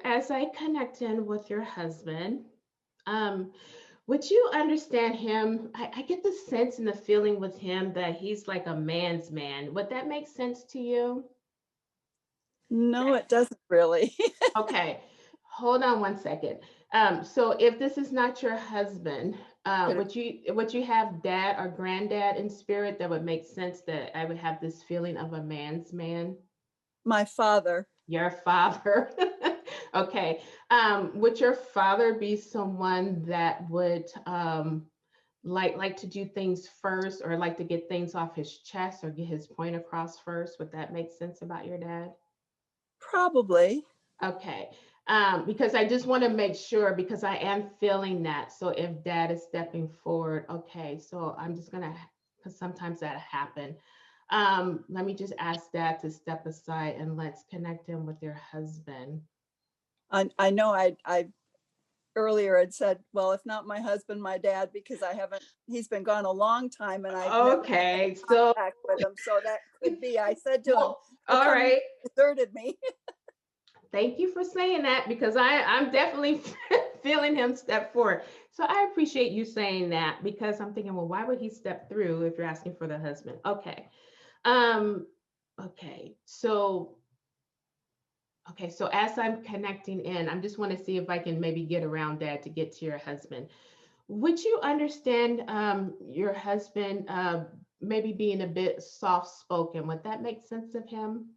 as I connect in with your husband, um, would you understand him? I get the sense and the feeling with him that he's like a man's man. Would that make sense to you? No, it doesn't really. Okay, hold on one second. So if this is not your husband, would you have dad or granddad in spirit that would make sense that I would have this feeling of a man's man? My father. Your father. Okay. Would your father be someone that would like to do things first or like to get things off his chest or get his point across first? Would that make sense about your dad? Probably. Okay. Because I just want to make sure because I am feeling that. So if dad is stepping forward, okay. So I'm just gonna because sometimes that happen. Let me just ask dad to step aside and let's connect him with your husband. I know I earlier had said, well, if not my husband, my dad, because I haven't, he's been gone a long time and I've never had Okay. So contact with him. So that could be. I said to him, well, how all come you right. deserted me? Thank you for saying that because I'm definitely feeling him step forward. So I appreciate you saying that because I'm thinking, well, why would he step through if you're asking for the husband? Okay. Um, okay. So as I'm connecting in, I just want to see if I can maybe get around that to get to your husband. Would you understand your husband maybe being a bit soft spoken? Would that make sense of him?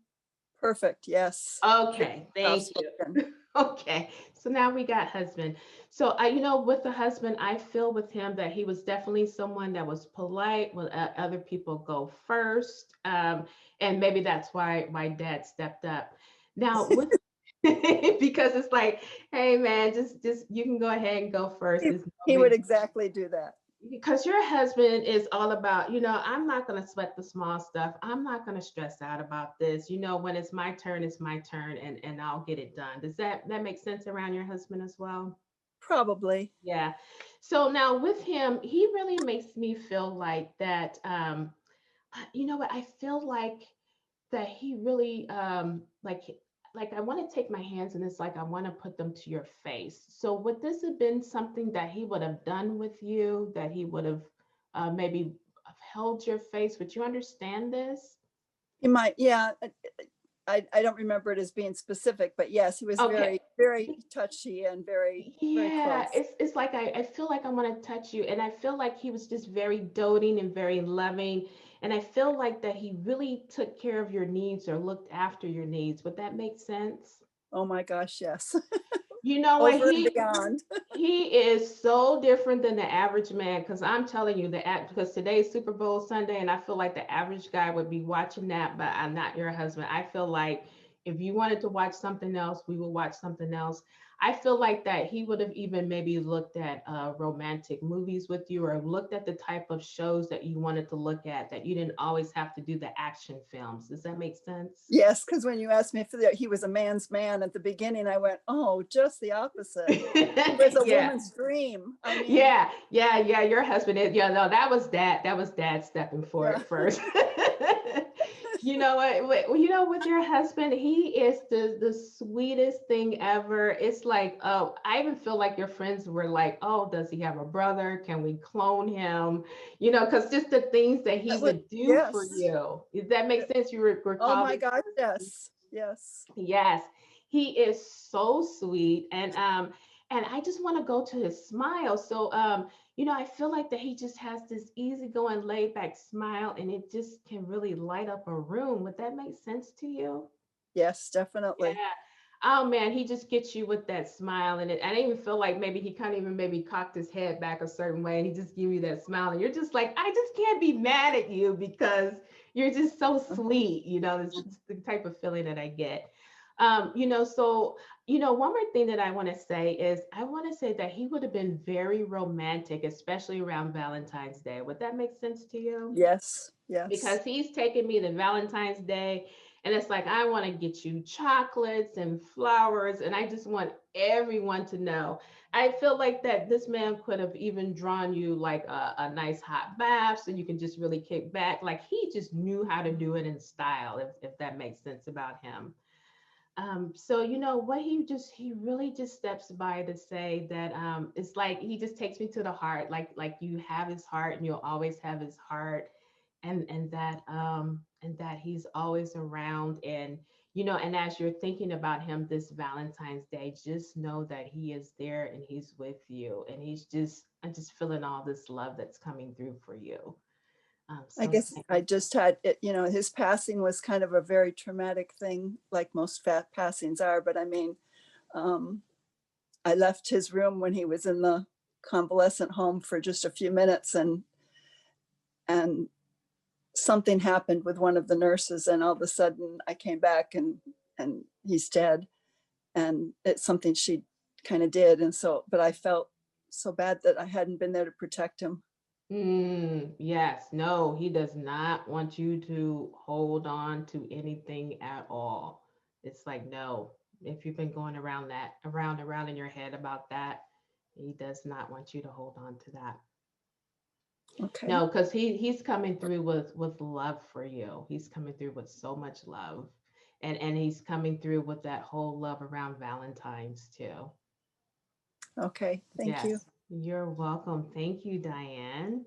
Perfect. Yes. Okay, Soft thank you. spoken. Okay, so now we got husband. So with the husband, I feel with him that he was definitely someone that was polite when other people go first, and maybe that's why my dad stepped up. Now, with because it's like, hey man, just you can go ahead and go first. He, It's no he would big exactly do that. because your husband is all about, I'm not going to sweat the small stuff. I'm not going to stress out about this. When it's my turn and I'll get it done. Does that make sense around your husband as well? Probably. Yeah. So now with him, he really makes me feel like that you know what? I feel like he really like I want to take my hands and it's like I want to put them to your face. So would this have been something that he would have done with you, that he would have maybe held your face? Would you understand this? He might, yeah. I don't remember it as being specific, but yes, he was Okay. very, very touchy and very, very Yeah, close. it's like I feel like I want to touch you, and I feel like he was just very doting and very loving, and I feel like that he really took care of your needs or looked after your needs. Would that make sense? Oh my gosh, yes. You know what? Over and He beyond. he is so different than the average man because I'm telling you because today's Super Bowl Sunday and I feel like the average guy would be watching that, but I'm not your husband. I feel like if you wanted to watch something else, we will watch something else. I feel like that he would have even maybe looked at romantic movies with you or looked at the type of shows that you wanted to look at that you didn't always have to do the action films. Does that make sense? Yes, because when you asked me if he was a man's man at the beginning, I went, oh, just the opposite. He was a Yeah. woman's dream. I mean, Yeah. Your husband is. Yeah, no, that was dad. That was dad stepping yeah. forward first. You know what? With your husband, he is the sweetest thing ever. It's like, oh, I even feel like your friends were like, oh, does he have a brother? Can we clone him? Because just the things that he That was, would do for yes. you. Does that make sense? You Oh recall my this? gosh, yes. Yes. Yes, he is so sweet, and I just want to go to his smile. So, I feel like that he just has this easygoing, laid back smile, and it just can really light up a room. Would that make sense to you? Yes, definitely. Yeah. Oh man, he just gets you with that smile, and I even feel like maybe he kind of even maybe cocked his head back a certain way, and he just give you that smile, and you're just like, I just can't be mad at you because you're just so sweet. This is the type of feeling that I get. So one more thing that I want to say is I want to say that he would have been very romantic, especially around Valentine's Day. Would that make sense to you? Yes. Yes. Because he's taking me to Valentine's Day. And it's like, I want to get you chocolates and flowers. And I just want everyone to know. I feel like that this man could have even drawn you like a nice hot bath so you can just really kick back. Like he just knew how to do it in style, if that makes sense about him. So what he really just steps by to say that it's like he just takes me to the heart, like you have his heart and you'll always have his heart, and that he's always around, and as you're thinking about him this Valentine's Day, just know that he is there and he's with you, and I'm just feeling all this love that's coming through for you. I So guess I just had it, his passing was kind of a very traumatic thing, like most fat passings are. But I mean, um, I left his room when he was in the convalescent home for just a few minutes, and something happened with one of the nurses, and all of a sudden I came back, and he's dead. And it's something she kind of did. And so, but I felt so bad that I hadn't been there to protect him. Yes, no, he does not want you to hold on to anything at all. It's like, no, if you've been going around that, around in your head about that, he does not want you to hold on to that. Okay. No, because he's coming through with love for you. He's coming through with so much love. And he's coming through with that whole love around Valentine's too. Okay. Thank you. Yes, you're welcome. Thank you, Diane.